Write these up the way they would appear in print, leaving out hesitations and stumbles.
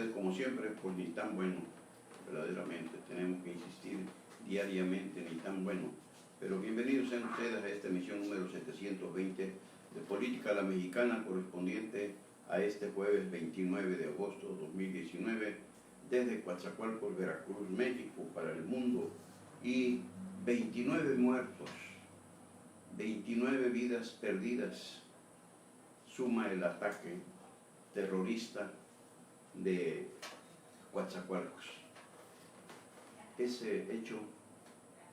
ustedes como siempre, pues ni tan bueno, verdaderamente. Tenemos que insistir diariamente, ni tan bueno. Pero bienvenidos sean ustedes a esta emisión número 720 de Política a la Mexicana, correspondiente a este jueves 29 de agosto de 2019, desde Coatzacoalcos, Veracruz, México, para el mundo, y 29 muertos, 29 vidas perdidas, suma el ataque terrorista de Coatzacoalcos. Ese hecho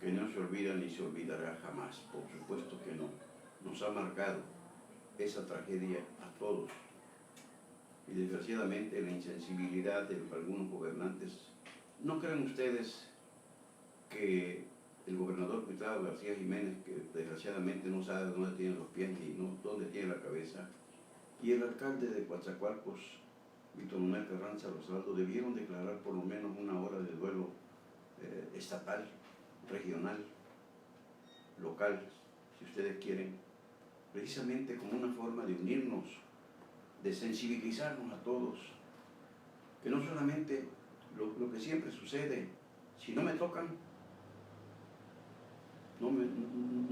que no se olvida ni se olvidará jamás, por supuesto que no. Nos ha marcado esa tragedia a todos. Y desgraciadamente la insensibilidad de algunos gobernantes. ¿No creen ustedes que el gobernador Cuitlavo García Jiménez, que desgraciadamente no sabe dónde tiene los pies ni dónde tiene la cabeza, y el alcalde de Coatzacoalcos, Víctor Manuel Carranza Rosado, debieron declarar por lo menos una hora de duelo estatal, regional, local, si ustedes quieren, precisamente como una forma de unirnos, de sensibilizarnos a todos, que no solamente lo que siempre sucede, si no me tocan, no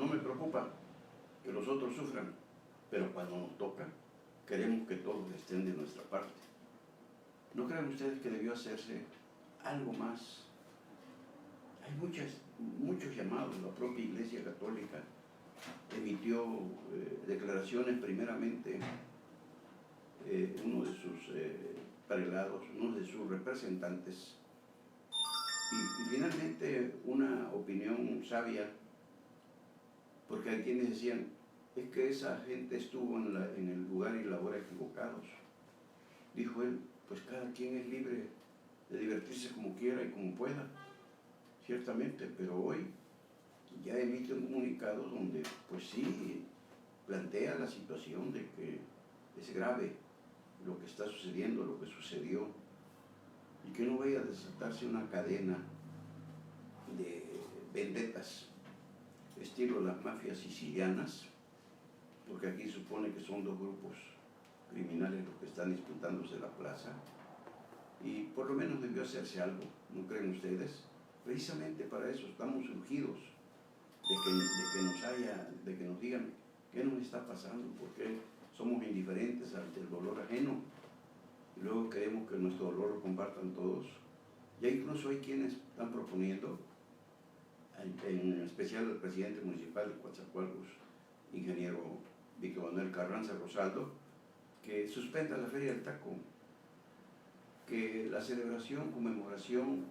me preocupa que los otros sufran, pero cuando nos toca, queremos que todos estén de nuestra parte. ¿No creen ustedes que debió hacerse algo más? Hay muchos llamados. La propia Iglesia Católica emitió declaraciones, primeramente uno de sus prelados, uno de sus representantes, y finalmente una opinión sabia, porque hay quienes decían, es que esa gente estuvo en el lugar y la hora equivocados. Dijo él, pues cada quien es libre de divertirse como quiera y como pueda, ciertamente, pero hoy ya emite un comunicado donde, pues sí, plantea la situación de que es grave lo que está sucediendo, lo que sucedió, y que no vaya a desatarse una cadena de vendetas, estilo las mafias sicilianas, porque aquí supone que son dos grupos criminales los que están disputándose la plaza, y por lo menos debió hacerse algo, ¿no creen ustedes? Precisamente para eso estamos urgidos de que nos digan qué nos está pasando, por qué somos indiferentes ante el dolor ajeno, y luego queremos que nuestro dolor lo compartan todos. Ya incluso hay quienes están proponiendo, en especial el presidente municipal de Coatzacoalcos, ingeniero Víctor Manuel Carranza Rosado, que suspenda la Feria del Taco, que la celebración, conmemoración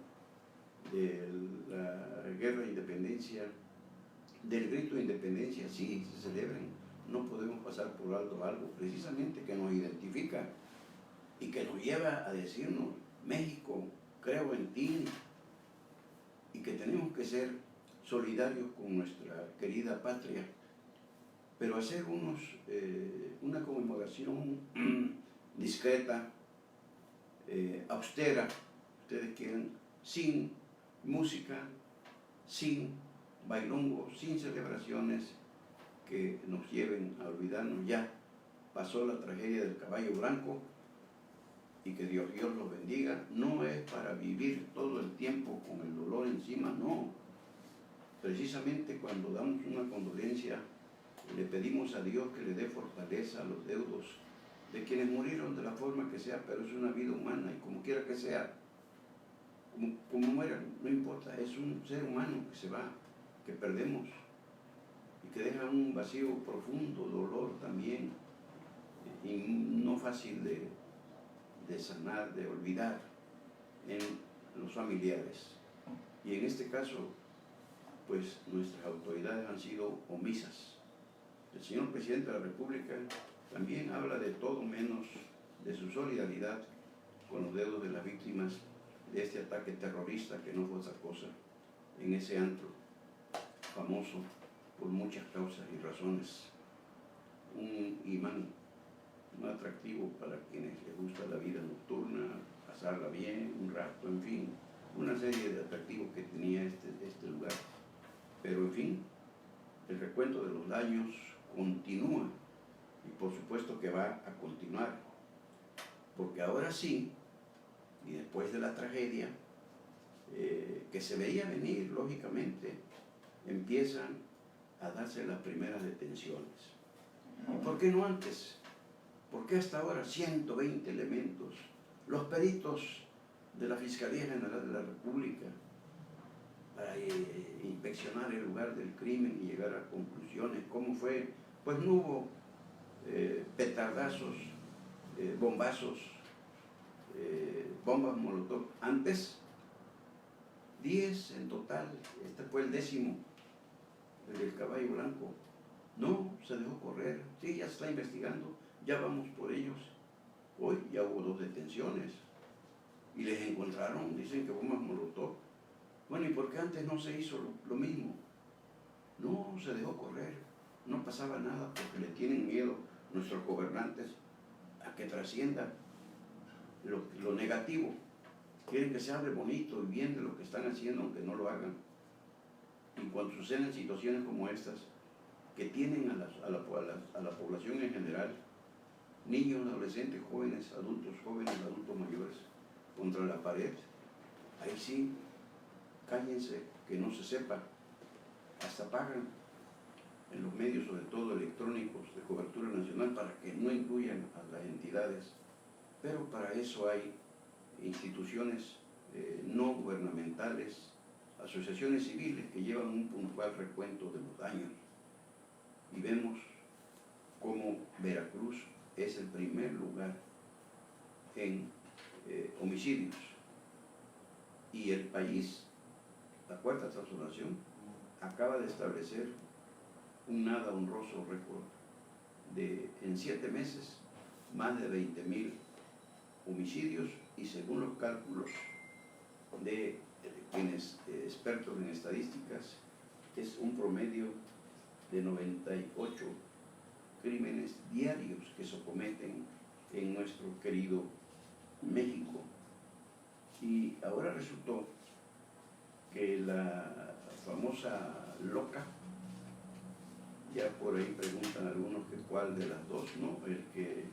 de la guerra de independencia, del grito de independencia, sí, se celebren. No podemos pasar por alto algo precisamente que nos identifica y que nos lleva a decirnos, México, creo en ti, y que tenemos que ser solidarios con nuestra querida patria, pero hacer una conmemoración discreta, austera, ustedes quieran, sin música, sin bailongo, sin celebraciones que nos lleven a olvidarnos. Ya pasó la tragedia del caballo blanco, y que Dios los bendiga. No es para vivir todo el tiempo con el dolor encima, no. Precisamente cuando damos una condolencia, le pedimos a Dios que le dé fortaleza a los deudos de quienes murieron de la forma que sea, pero es una vida humana, y como quiera que sea, como mueran, no importa, es un ser humano que se va, que perdemos, y que deja un vacío profundo, dolor también, y no fácil de sanar, de olvidar en los familiares. Y en este caso, pues nuestras autoridades han sido omisas. El señor presidente de la República también habla de todo menos de su solidaridad con los deudos de las víctimas de este ataque terrorista, que no fue otra cosa, en ese antro famoso por muchas causas y razones, un imán, un atractivo para quienes les gusta la vida nocturna, pasarla bien un rato, en fin, una serie de atractivos que tenía este lugar. Pero en fin, el recuento de los daños continúa, y por supuesto que va a continuar, porque ahora sí Y después de la tragedia, que se veía venir, lógicamente, empiezan a darse las primeras detenciones. ¿Y por qué no antes? ¿Por qué hasta ahora 120 elementos? Los peritos de la Fiscalía General de la República para inspeccionar el lugar del crimen y llegar a conclusiones. ¿Cómo fue? Pues no hubo petardazos, bombazos, bombas molotov. Antes, 10 en total. Este fue el 10º, el del Caballo Blanco. No, se dejó correr. Sí, ya se está investigando. Ya vamos por ellos. Hoy ya hubo 2 detenciones. Y les encontraron, dicen que bombas molotov. Bueno, ¿y por qué antes no se hizo lo mismo? No, se dejó correr. No pasaba nada porque le tienen miedo nuestros gobernantes a que trascienda lo negativo. Quieren que se hable bonito y bien de lo que están haciendo, aunque no lo hagan. Y cuando suceden situaciones como estas, que tienen a la población en general, niños, adolescentes, jóvenes, adultos mayores, contra la pared, ahí sí, cállense, que no se sepa. Hasta pagan en los medios, sobre todo electrónicos de cobertura nacional, para que no incluyan a las entidades. Pero para eso hay instituciones no gubernamentales, asociaciones civiles que llevan un puntual recuento de los daños. Y vemos cómo Veracruz es el primer lugar en homicidios. Y el país, la Cuarta Transformación, acaba de establecer un nada honroso récord de, en 7 meses, más de 20,000 homicidios, y según los cálculos de quienes expertos en estadísticas, es un promedio de 98 crímenes diarios que se cometen en nuestro querido México. Y ahora resultó que la famosa loca, ya por ahí preguntan algunos que cuál de las dos, ¿no? El que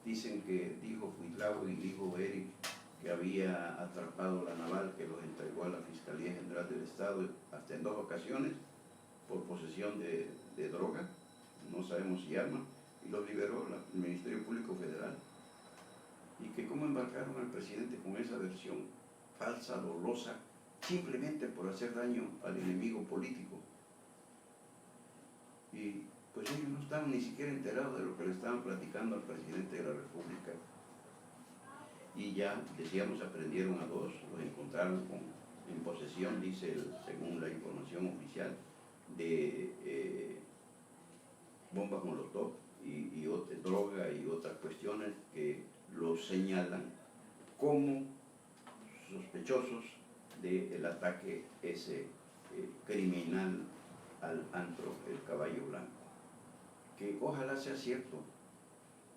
dicen que dijo Cuitlavo y dijo Eric que había atrapado la naval, que los entregó a la Fiscalía General del Estado hasta en 2 ocasiones por posesión de droga, no sabemos si arma, y los liberó el Ministerio Público Federal. Y que cómo embarcaron al presidente con esa versión falsa, dolosa, simplemente por hacer daño al enemigo político. Y pues ellos no estaban ni siquiera enterados de lo que le estaban platicando al presidente de la República. Y ya, decíamos, aprendieron a 2, los encontraron en posesión, dice, según la información oficial, de bombas molotov y otra droga y otras cuestiones que los señalan como sospechosos del ataque ese criminal al antro El Caballo Blanco. Que ojalá sea cierto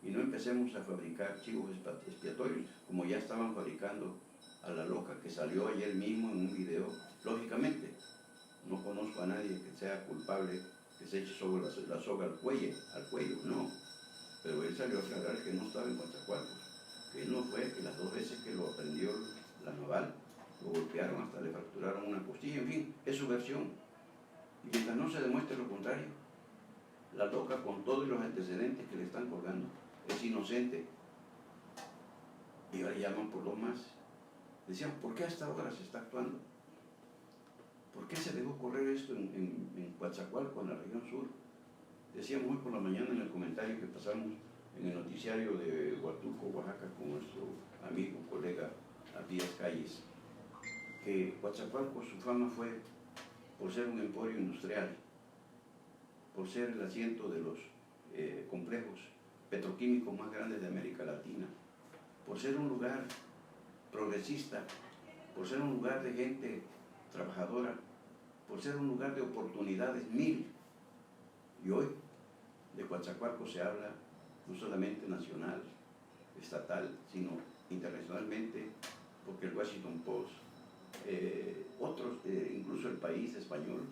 y no empecemos a fabricar chivos expiatorios como ya estaban fabricando a la loca que salió ayer mismo en un video. Lógicamente, no conozco a nadie que sea culpable que se eche sobre la soga al cuello, no. Pero él salió a aclarar que no estaba en Coatzacoalcos, que él no fue, que las 2 veces que lo aprendió la naval, lo golpearon, hasta le fracturaron una costilla, en fin, es su versión. Y mientras no se demuestre lo contrario, la loca, con todos los antecedentes que le están colgando, es inocente. Y ahora llaman por 2 más. Decían, ¿por qué hasta ahora se está actuando? ¿Por qué se dejó correr esto en Coatzacoalcos, en la región sur? Decíamos hoy por la mañana en el comentario que pasamos en el noticiario de Huatulco, Oaxaca, con nuestro amigo, colega Abías Calles, que Coatzacoalcos, su fama fue por ser un emporio industrial, por ser el asiento de los complejos petroquímicos más grandes de América Latina, por ser un lugar progresista, por ser un lugar de gente trabajadora, por ser un lugar de oportunidades 1000. Y hoy de Coatzacoalcos se habla no solamente nacional, estatal, sino internacionalmente, porque el Washington Post, otros, incluso El País español,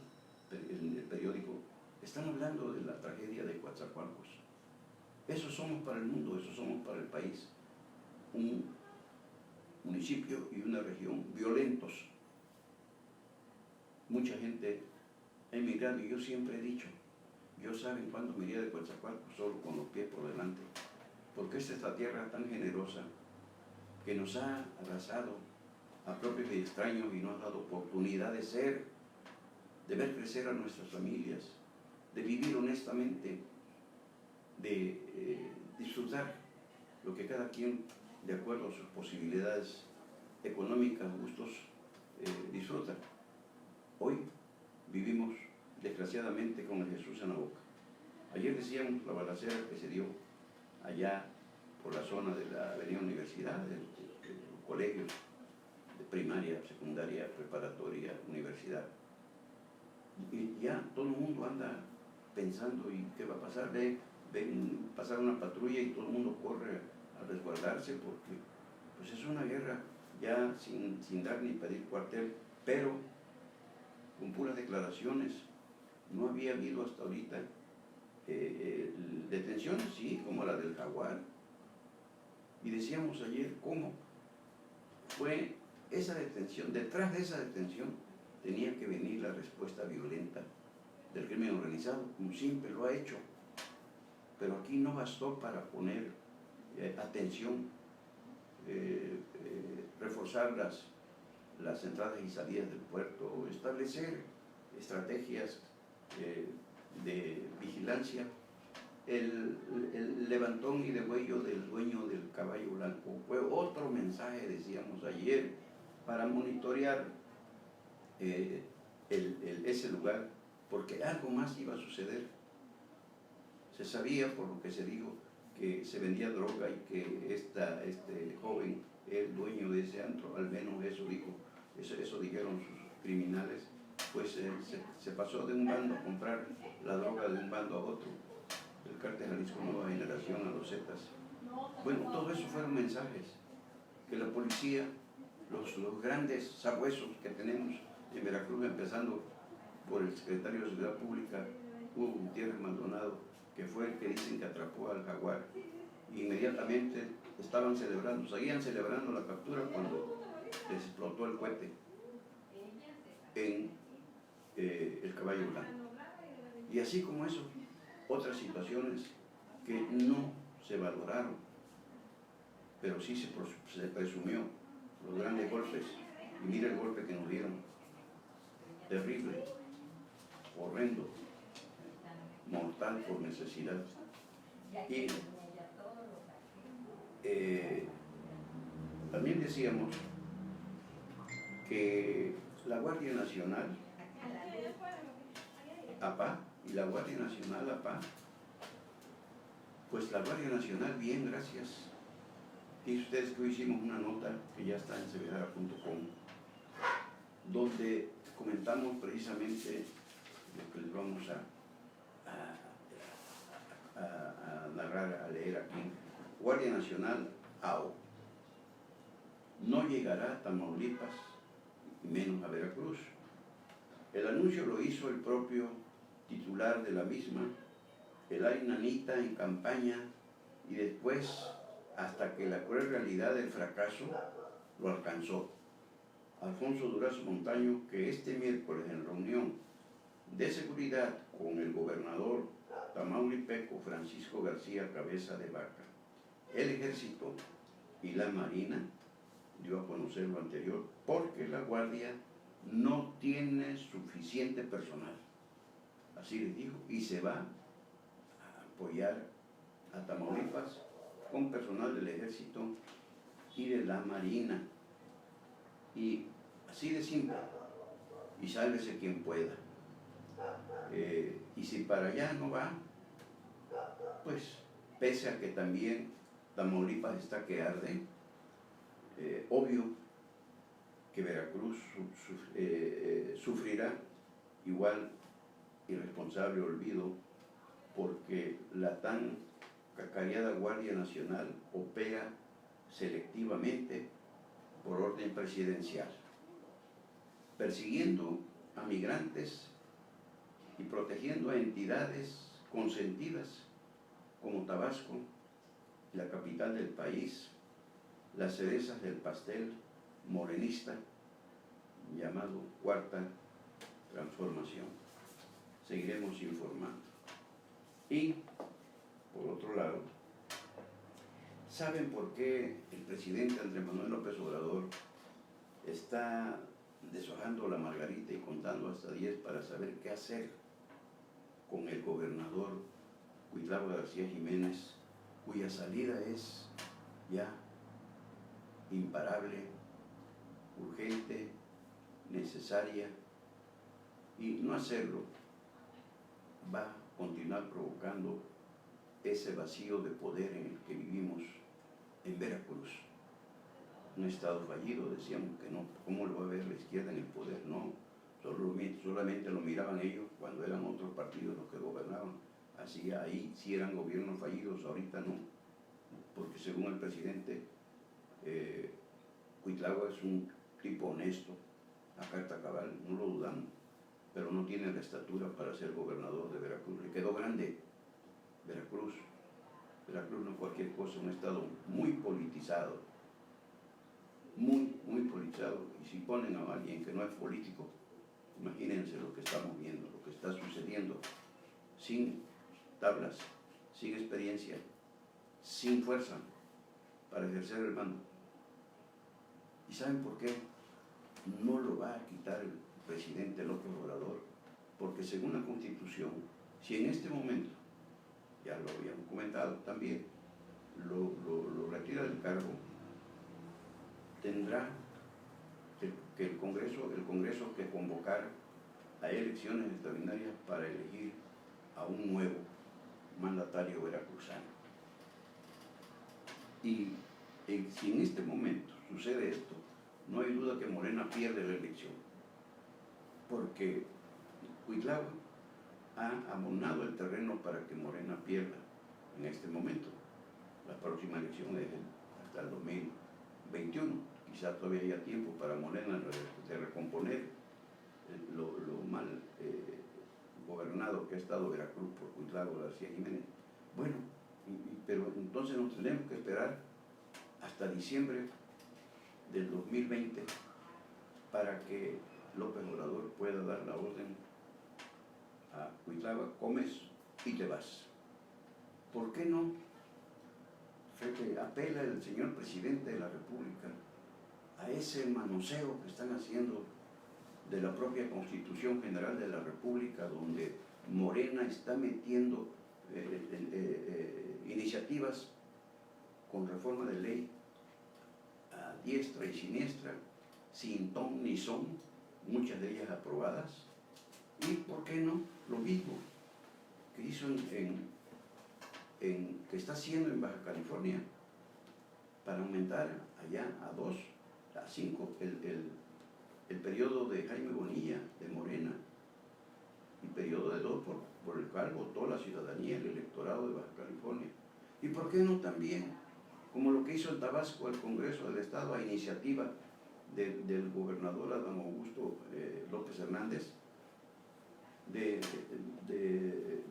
el periódico, están hablando de la tragedia de Coatzacoalcos. Eso somos para el mundo, eso somos para el país. Un municipio y una región violentos. Mucha gente ha emigrado y yo siempre he dicho, yo saben cuándo me iría de Coatzacoalcos solo con los pies por delante, porque esta es la tierra tan generosa que nos ha abrazado a propios y extraños y nos ha dado oportunidad de ser, de ver crecer a nuestras familias, de vivir honestamente, de disfrutar lo que cada quien, de acuerdo a sus posibilidades económicas, gustos, disfruta. Hoy vivimos desgraciadamente con el Jesús en la boca. Ayer decíamos la balacera que se dio allá por la zona de la Avenida Universidad, de los colegios de primaria, secundaria, preparatoria, universidad. Y ya todo el mundo anda pensando, ¿y qué va a pasar? Ven pasar una patrulla y todo el mundo corre a resguardarse porque pues es una guerra ya sin dar ni pedir cuartel, pero con puras declaraciones. No había habido hasta ahorita detenciones, sí, como la del Jaguar. Y decíamos ayer cómo fue esa detención. Detrás de esa detención tenía que venir la respuesta violenta del crimen organizado, como siempre lo ha hecho. Pero aquí no bastó para poner atención, reforzar las entradas y salidas del puerto, establecer estrategias de vigilancia. El levantón y degüello del dueño del caballo blanco fue otro mensaje, decíamos ayer, para monitorear ese lugar, porque algo más iba a suceder. Se sabía, por lo que se dijo, que se vendía droga y que este joven, el dueño de ese antro, al menos eso dijo, eso dijeron sus criminales, pues se pasó de un bando a comprar la droga de un bando a otro, el Cártel Jalisco Nueva Generación, a los Zetas. Bueno, todo eso fueron mensajes que la policía, los grandes sabuesos que tenemos en Veracruz, empezando por el secretario de Seguridad Pública, Hugo Gutiérrez Maldonado, que fue el que dicen que atrapó al Jaguar. Inmediatamente estaban celebrando, seguían celebrando la captura cuando les explotó el cohete en el caballo blanco. Y así como eso, otras situaciones que no se valoraron, pero sí se presumió los grandes golpes. Y mira el golpe que nos dieron, terrible, horrendo, mortal por necesidad. Y también decíamos que la Guardia Nacional, APA, y la Guardia Nacional, APA, pues la Guardia Nacional, bien, gracias. Y ustedes que hoy hicimos una nota que ya está en cbdara.com, donde comentamos precisamente lo que les vamos a narrar, a leer aquí. Guardia Nacional, AO, no llegará a Tamaulipas, menos a Veracruz. El anuncio lo hizo el propio titular de la misma, el ay nanita en campaña, y después, hasta que la cruel realidad del fracaso lo alcanzó. Alfonso Durazo Montaño, que este miércoles en reunión de seguridad con el gobernador tamaulipeco Francisco García Cabeza de Vaca, el Ejército y la Marina, dio a conocer lo anterior, porque la Guardia no tiene suficiente personal. Así les dijo, y se va a apoyar a Tamaulipas con personal del Ejército y de la Marina. Y así de simple, y sálvese quien pueda. Y si para allá no va, pues pese a que también Tamaulipas está que arde, obvio que Veracruz sufrirá igual irresponsable olvido, porque la tan cacareada Guardia Nacional opera selectivamente por orden presidencial, persiguiendo a migrantes y protegiendo a entidades consentidas como Tabasco, la capital del país, las cerezas del pastel morenista llamado Cuarta Transformación. Seguiremos informando. Y, por otro lado, ¿saben por qué el presidente Andrés Manuel López Obrador está deshojando la margarita y contando hasta 10 para saber qué hacer con el gobernador Cuitlavo García Jiménez, cuya salida es ya imparable, urgente, necesaria, y no hacerlo va a continuar provocando ese vacío de poder en el que vivimos en Veracruz? Un estado fallido, decíamos que no, ¿cómo lo va a ver la izquierda en el poder? No, solamente lo miraban ellos cuando eran otros partidos los que gobernaban. Así ahí sí eran gobiernos fallidos, ahorita no, porque según el presidente, Cuitlavo es un tipo honesto, a carta cabal, no lo dudamos, pero no tiene la estatura para ser gobernador de Veracruz. Le quedó grande Veracruz. Veracruz no es cualquier cosa, un estado muy politizado, muy politizado, y si ponen a alguien que no es político, imagínense lo que estamos viendo, lo que está sucediendo, sin tablas, sin experiencia, sin fuerza para ejercer el mando. ¿Y saben por qué? No lo va a quitar el presidente López Obrador, porque según la Constitución, si en este momento, ya lo habíamos comentado también, lo retira del cargo, tendrá que el Congreso que convocar a elecciones extraordinarias para elegir a un nuevo mandatario veracruzano. Y si en este momento sucede esto, no hay duda que Morena pierde la elección, porque Cuitlavo ha abonado el terreno para que Morena pierda en este momento. La próxima elección es hasta el 2021. Quizás todavía haya tiempo para Morena de recomponer lo mal gobernado que ha estado Veracruz por Cuitlavo García Jiménez. Bueno, pero entonces nos tenemos que esperar hasta diciembre del 2020 para que López Obrador pueda dar la orden a Cuitlavo: comes y te vas. ¿Por qué no? Apela el señor presidente de la República a ese manoseo que están haciendo de la propia Constitución General de la República, donde Morena está metiendo iniciativas con reforma de ley a diestra y siniestra, sin ton ni son, muchas de ellas aprobadas. Y ¿por qué no? Lo mismo que hizo que está haciendo en Baja California, para aumentar allá a 2, a 5 el periodo de Jaime Bonilla de Morena, y periodo de 2 por el cual votó la ciudadanía, el electorado de Baja California. ¿Y por qué no también, como lo que hizo en Tabasco el Congreso del Estado a iniciativa del gobernador Adán Augusto López Hernández, de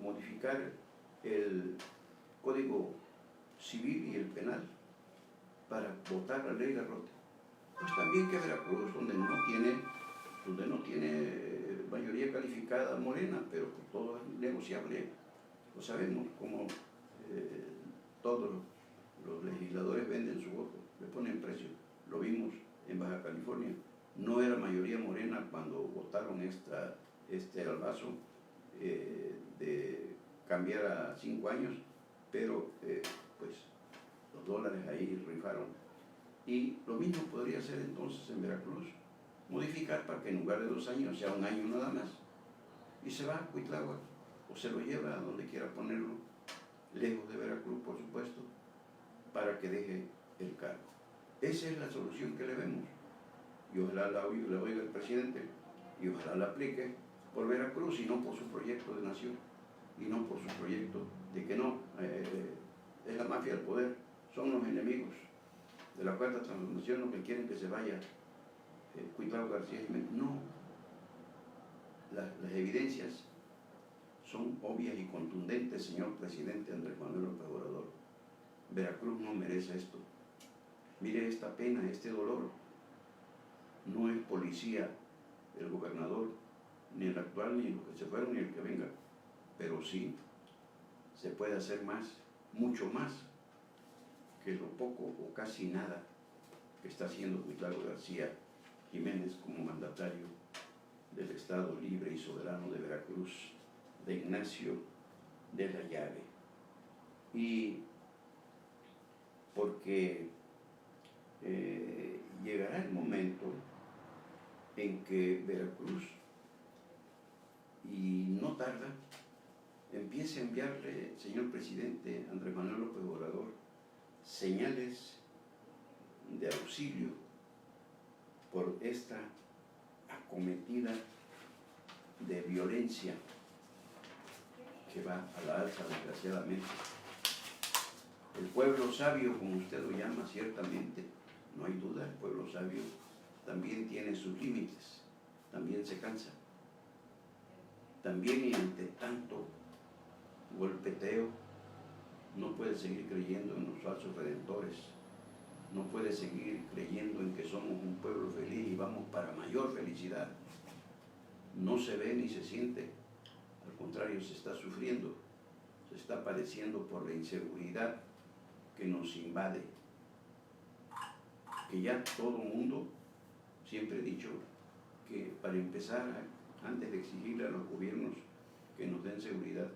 modificar el Código Civil y el Penal para votar la ley Garrote? Pues también que Veracruz, donde no tiene mayoría calificada Morena, pero todo es negociable, lo sabemos, como todos los legisladores venden su voto, le ponen precio. Lo vimos en Baja California, no era mayoría Morena cuando votaron este albazo de cambiar a 5 años, pero pues los dólares ahí rifaron. Y lo mismo podría ser entonces en Veracruz, modificar para que en lugar de 2 años sea 1 año nada más, y se va a Cuitlavo o se lo lleva a donde quiera ponerlo, lejos de Veracruz, por supuesto, para que deje el cargo. Esa es la solución que le vemos, y ojalá la oiga el presidente, y ojalá la aplique por Veracruz y no por su proyecto de nación, y no por su proyecto de que no, es la mafia del poder, son los enemigos de la Cuarta Transformación los que quieren que se vaya Cuitlavo García Jiménez. No, las evidencias son obvias y contundentes, señor presidente Andrés Manuel López Obrador. Veracruz no merece esto. Mire esta pena, este dolor. No es policía el gobernador, ni el actual, ni los que se fueron, ni el que venga. Pero sí se puede hacer más, mucho más, que lo poco o casi nada que está haciendo Cuitlagua García Jiménez como mandatario del Estado Libre y Soberano de Veracruz, de Ignacio de la Llave. Y porque llegará el momento en que Veracruz, y no tarda, empiece a enviarle, señor presidente Andrés Manuel López Obrador, señales de auxilio por esta acometida de violencia que va a la alza, desgraciadamente. El pueblo sabio, como usted lo llama, ciertamente, no hay duda, el pueblo sabio también tiene sus límites, también se cansa. También, y ante tanto golpeteo, no puede seguir creyendo en los falsos redentores, no puede seguir creyendo en que somos un pueblo feliz y vamos para mayor felicidad. No se ve ni se siente, al contrario, se está sufriendo, se está padeciendo por la inseguridad que nos invade, que ya todo mundo, siempre he dicho que para empezar, antes de exigirle a los gobiernos que nos den seguridad,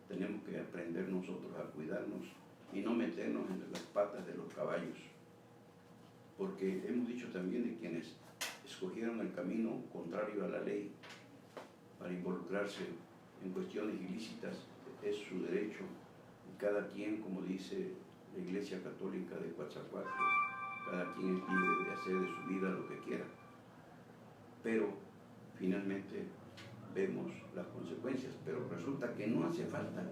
tenemos que aprender nosotros a cuidarnos y no meternos entre las patas de los caballos, porque hemos dicho también de quienes escogieron el camino contrario a la ley para involucrarse en cuestiones ilícitas, es su derecho, y cada quien, como dice la Iglesia Católica de Coatzacoalcos, cada quien es libre de hacer de su vida lo que quiera, pero finalmente vemos las consecuencias. Pero resulta que no hace falta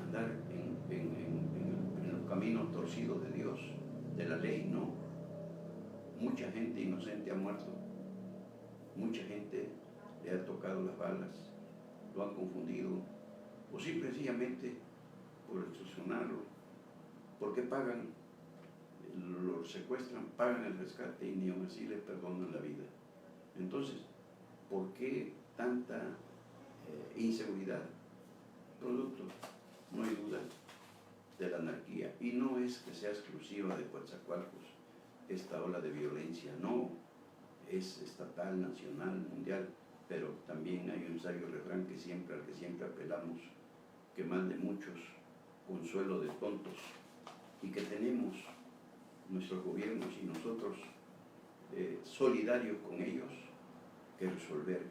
andar en los caminos torcidos de Dios, de la ley, no. Mucha gente inocente ha muerto, mucha gente le ha tocado las balas, lo han confundido, o sencillamente por extorsionarlo, porque pagan, lo secuestran, pagan el rescate y ni aun así les perdonan la vida. Entonces, ¿por qué tanta inseguridad? Producto, no hay duda, de la anarquía. Y no es que sea exclusiva de Coatzacoalcos esta ola de violencia, no, es estatal, nacional, mundial, pero también hay un sabio refrán al que siempre apelamos, que mal de muchos, consuelo de tontos, y que tenemos nuestros gobiernos y nosotros solidarios con ellos, que resolver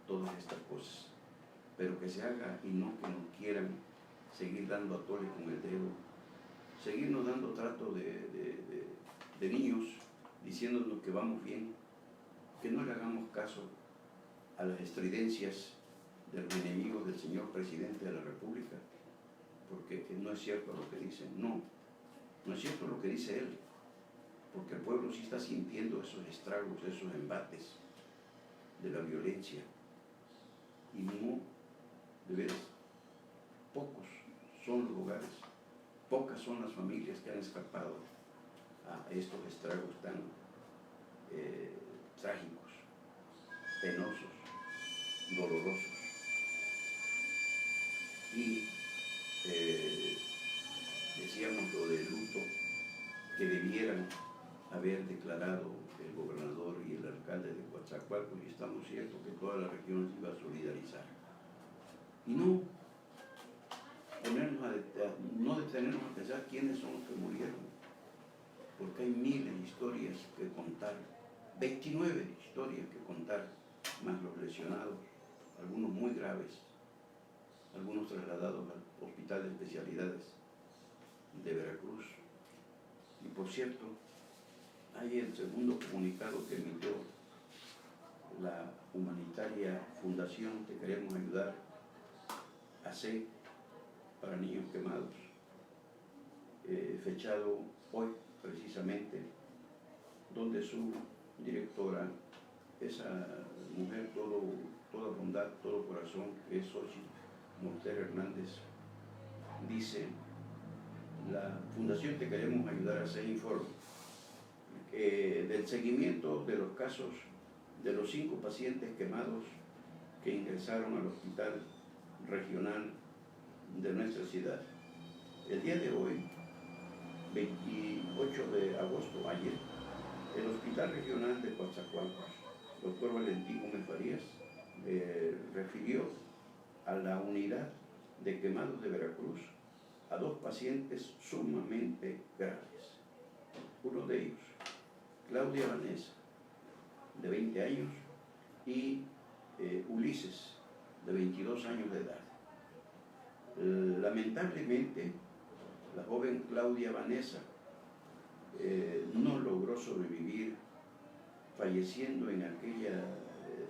todas estas cosas, pero que se haga y no que nos quieran seguir dando a tole con el dedo, seguirnos dando trato de niños, diciéndonos que vamos bien, que no le hagamos caso a las estridencias de los enemigos del señor presidente de la República, porque no es cierto lo que dicen, no es cierto lo que dice él, porque el pueblo sí está sintiendo esos estragos, esos embates de la violencia, y no, de veras, pocos son los hogares, pocas son las familias que han escapado a estos estragos tan trágicos, penosos, dolorosos. Y decíamos lo del luto que debieran haber declarado el gobernador y el alcalde de Coatzacoalcos, y estamos ciertos que toda la región se iba a solidarizar. Y no detenernos a pensar quiénes son los que murieron, porque hay miles de historias que contar, 29 historias que contar, más los lesionados, algunos muy graves, algunos trasladados al Hospital de Especialidades de Veracruz. Y por cierto, hay el segundo comunicado que emitió la humanitaria Fundación que queremos ayudar, AC, para niños quemados, fechado hoy precisamente, donde su directora, esa mujer toda bondad, todo corazón, que es Xochitl Morter Hernández, dice la Fundación Te Queremos Ayudar a hacer informe del seguimiento de los casos de los 5 pacientes quemados que ingresaron al hospital regional de nuestra ciudad. El día de hoy, 28 de agosto, ayer, el Hospital Regional de Coatzacoalcos, doctor Valentín Gómez Farías, refirió a la unidad de quemados de Veracruz a 2 pacientes sumamente graves. Uno de ellos, Claudia Vanessa, de 20 años, y Ulises, de 22 años de edad. Lamentablemente, la joven Claudia Vanessa no logró sobrevivir, falleciendo en aquella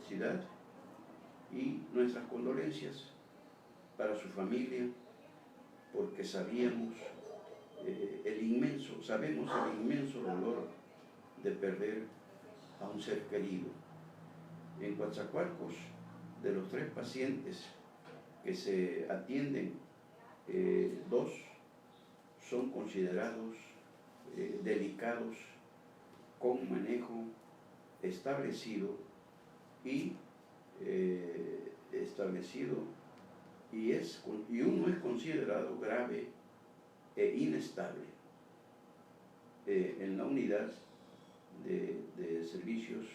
ciudad, y nuestras condolencias para su familia, porque sabemos el inmenso dolor de perder a un ser querido. En Coatzacoalcos, de los 3 pacientes que se atienden, 2 son considerados delicados, con manejo establecido y uno es considerado grave e inestable en la unidad de servicios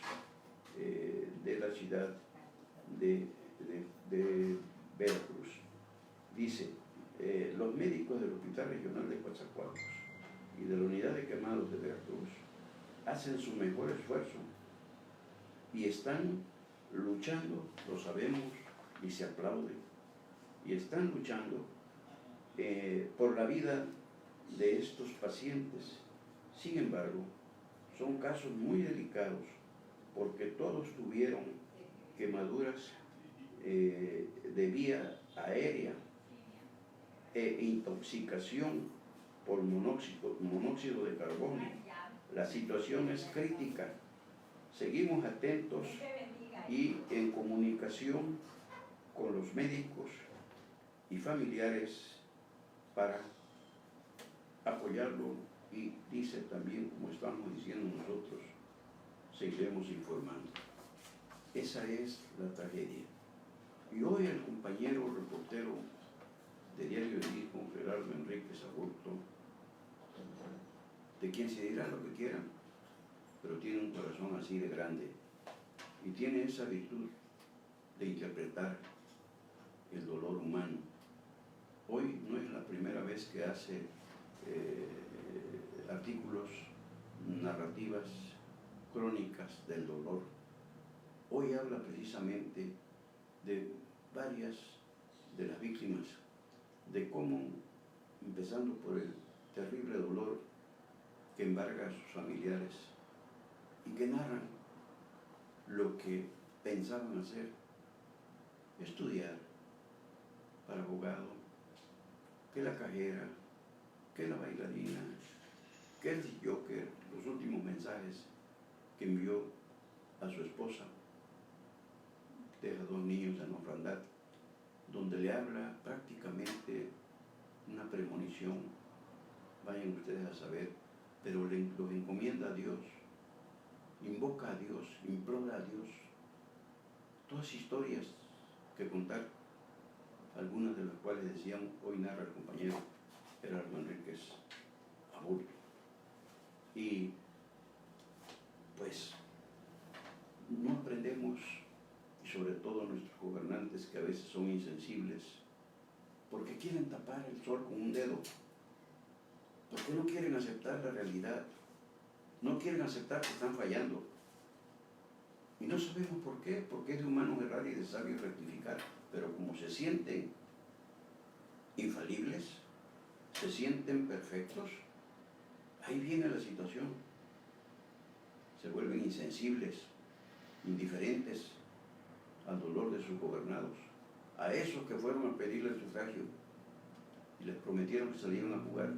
de la ciudad de Veracruz. Dice, los médicos del Hospital Regional de Coatzacoalcos y de la Unidad de Quemados de Veracruz hacen su mejor esfuerzo y están luchando, lo sabemos y se aplaude, y están luchando por la vida de estos pacientes. Sin embargo, son casos muy delicados porque todos tuvieron quemaduras de vía aérea e intoxicación por monóxido de carbono. La situación es crítica. Seguimos atentos y en comunicación con los médicos y familiares para apoyarlo, y dice también, como estamos diciendo nosotros, seguiremos informando. Esa es la tragedia. Y hoy el compañero reportero de Diario Disco, Gerardo Enríquez Aburto, de quien se dirá lo que quieran, pero tiene un corazón así de grande y tiene esa virtud de interpretar el dolor humano. Hoy no es la primera vez que hace artículos, narrativas, crónicas del dolor. Hoy habla precisamente de varias de las víctimas, de cómo, empezando por el terrible dolor que embarga a sus familiares y que narran lo que pensaban hacer: estudiar para abogado, que la cajera, que la bailarina, que el joker, los últimos mensajes que envió a su esposa, deja 2 niños en orfandad, donde le habla prácticamente una premonición, vayan ustedes a saber, pero los encomienda a Dios, invoca a Dios, implora a Dios. Todas historias que contar, algunas de las cuales decíamos, hoy narra el compañero Gerardo Enríquez Aburto. Y pues no aprendemos, y sobre todo nuestros gobernantes, que a veces son insensibles, porque quieren tapar el sol con un dedo, porque no quieren aceptar la realidad, no quieren aceptar que están fallando. Y no sabemos por qué, porque es de humanos errar y de sabios rectificar, pero como se sienten infalibles, se sienten perfectos, ahí viene la situación. Se vuelven insensibles, indiferentes al dolor de sus gobernados, a esos que fueron a pedirle el sufragio y les prometieron que salieran a jugar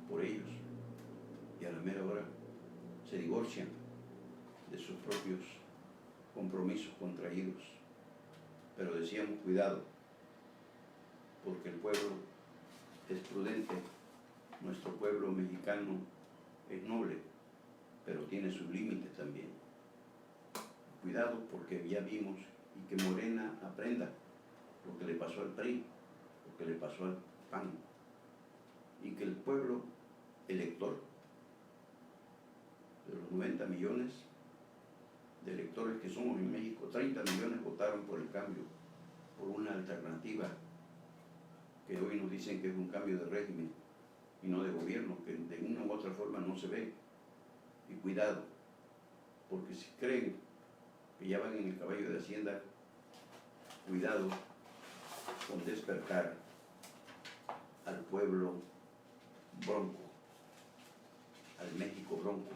por ellos, y a la mera hora se divorcian de sus propios compromisos contraídos. Pero decíamos, cuidado, porque el pueblo es prudente Nuestro pueblo mexicano es noble, pero tiene sus límites también. Cuidado, porque ya vimos, y que Morena aprenda lo que le pasó al PRI, lo que le pasó al PAN, y que el pueblo elector, de los 90 millones de electores que somos en México, 30 millones votaron por el cambio, por una alternativa que hoy nos dicen que es un cambio de régimen y no de gobierno, que de una u otra forma no se ve. Y cuidado, porque si creen que ya van en el caballo de Hacienda, cuidado con despertar al pueblo bronco, al México bronco,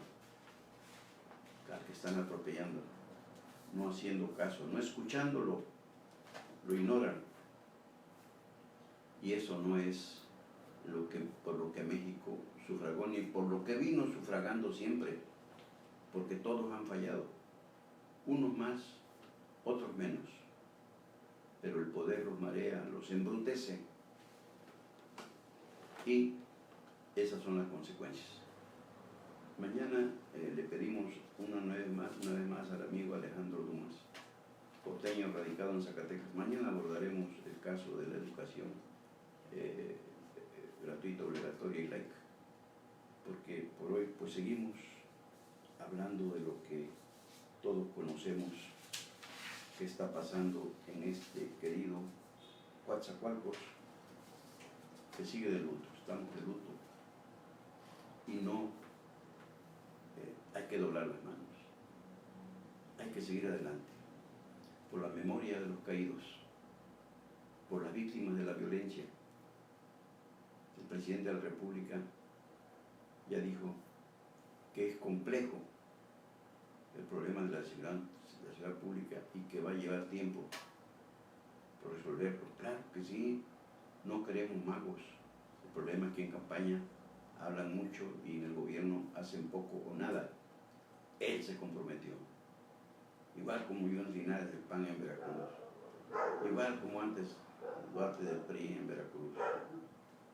al que están atropellando, no haciendo caso, no escuchándolo, lo ignoran. Y eso no es por lo que México sufragó, ni por lo que vino sufragando siempre, porque todos han fallado, unos más, otros menos, pero el poder los marea, los embrutece, y esas son las consecuencias. Mañana le pedimos una vez más al amigo Alejandro Dumas, porteño radicado en Zacatecas. Mañana abordaremos el caso de la educación gratuita, obligatoria y laica, porque por hoy pues seguimos hablando de lo que todos conocemos que está pasando en este querido Coatzacoalcos, que sigue de luto. Estamos de luto y no hay que doblar las manos, hay que seguir adelante por la memoria de los caídos, por las víctimas de la violencia. El presidente de la República ya dijo que es complejo el problema de la ciudad pública y que va a llevar tiempo por resolverlo. Claro que sí, no queremos magos. El problema es que en campaña hablan mucho y en el gobierno hacen poco o nada. Él se comprometió, igual como Jones Linares del PAN en Veracruz, igual como antes Duarte del PRI en Veracruz,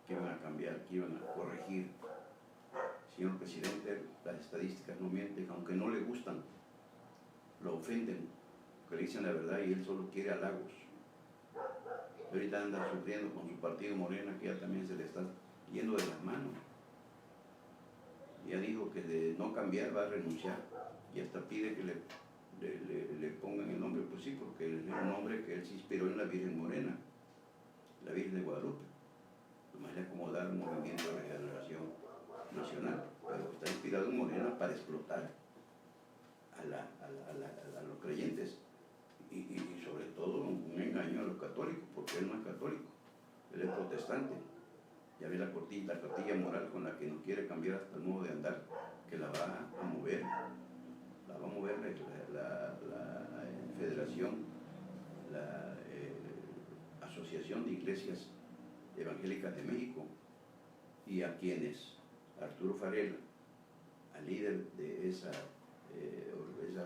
que iban a cambiar, que iban a corregir. Señor presidente, las estadísticas no mienten, aunque no le gustan, lo ofenden, porque le dicen la verdad y él solo quiere halagos. Ahorita anda sufriendo con su partido Morena, que ya también se le está yendo de las manos. Ya dijo que de no cambiar va a renunciar y hasta pide que le pongan el nombre. Pues sí, porque es un nombre que él se inspiró en la Virgen Morena, la Virgen de Guadalupe. Nomás le acomodar un movimiento de regeneración nacional, pero está inspirado en Morena para explotar a los creyentes y sobre todo un engaño a los católicos, porque él no es católico, él es protestante. Ya ve la cotilla moral con la que nos quiere cambiar hasta el modo de andar, que la va a mover, la Federación, la Asociación de Iglesias Evangélicas de México, y a quienes Arturo Farela, al líder de esas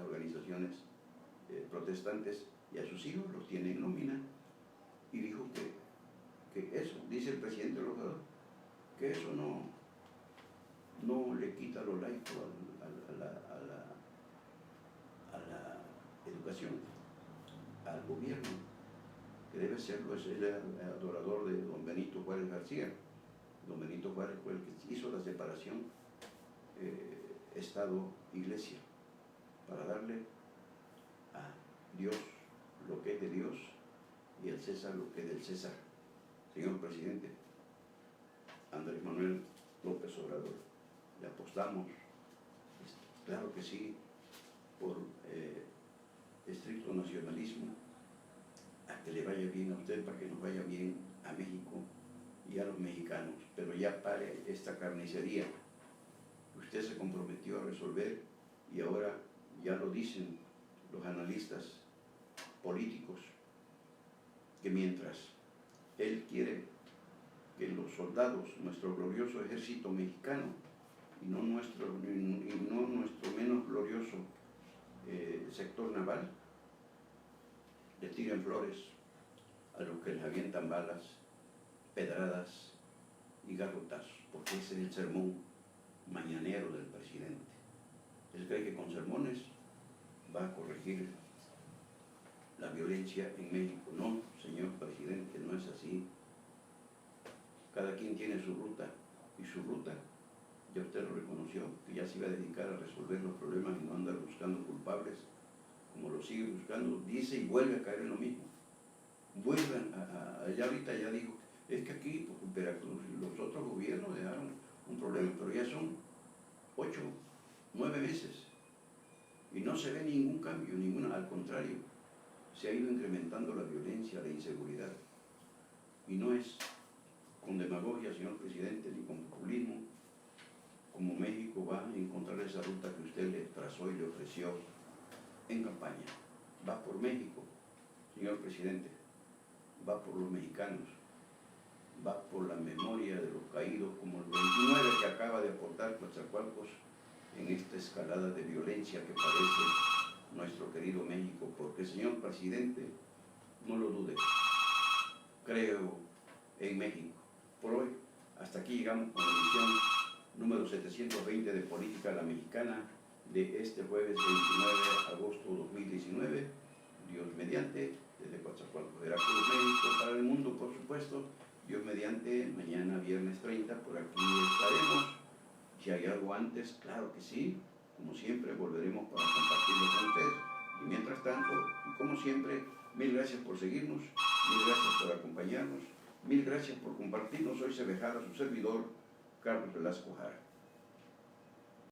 organizaciones protestantes, y a sus hijos los tiene en nómina, y dijo que eso, dice el presidente López, que eso no le quita lo laico a la educación, al gobierno, que debe serlo. Es el adorador de don Benito Juárez García. Don Benito Juárez fue el que hizo la separación Estado-Iglesia, para darle a Dios lo que es de Dios y al César lo que es del César. Señor presidente Andrés Manuel López Obrador, le apostamos, claro que sí, por estricto nacionalismo, a que le vaya bien a usted, para que nos vaya bien a México y a los mexicanos, pero ya pare esta carnicería. Usted se comprometió a resolver y ahora ya lo dicen los analistas políticos, que mientras él quiere que los soldados, nuestro glorioso ejército mexicano, y no nuestro menos glorioso sector naval, le tiren flores a los que les avientan balas, pedradas y garrotazos, porque ese es el sermón mañanero del presidente. Él cree que con sermones va a corregir la violencia en México. No, señor presidente, no es así. Cada quien tiene su ruta, y su ruta, ya usted lo reconoció, que ya se iba a dedicar a resolver los problemas y no andar buscando culpables, como lo sigue buscando, dice y vuelve a caer en lo mismo. Vuelvan ya ahorita ya dijo, es que aquí, pues, Veracruz y los otros gobiernos dejaron un problema, pero ya son 8, 9 meses y no se ve ningún cambio, al contrario, se ha ido incrementando la violencia, la inseguridad, y no es con demagogia, señor presidente, ni con populismo, como México va a encontrar esa ruta que usted le trazó y le ofreció en campaña. Va por México, señor presidente, va por los mexicanos, va por la memoria de los caídos, como el 29 que acaba de aportar Coatzacoalcos en esta escalada de violencia que padece nuestro querido México, porque, señor presidente, no lo dude, creo en México. Por hoy, hasta aquí llegamos con la emisión número 720 de Política a la Mexicana de este jueves 29 de agosto de 2019, Dios mediante, desde Coatzacoalcos, Veracruz, México, para el mundo, por supuesto. Dios mediante, mañana viernes 30, por aquí estaremos. Si hay algo antes, claro que sí, como siempre volveremos para compartirlo con ustedes. Y mientras tanto, y como siempre, mil gracias por seguirnos, mil gracias por acompañarnos, mil gracias por compartirnos. Soy Sebejara, su servidor, Carlos Velasco Jara.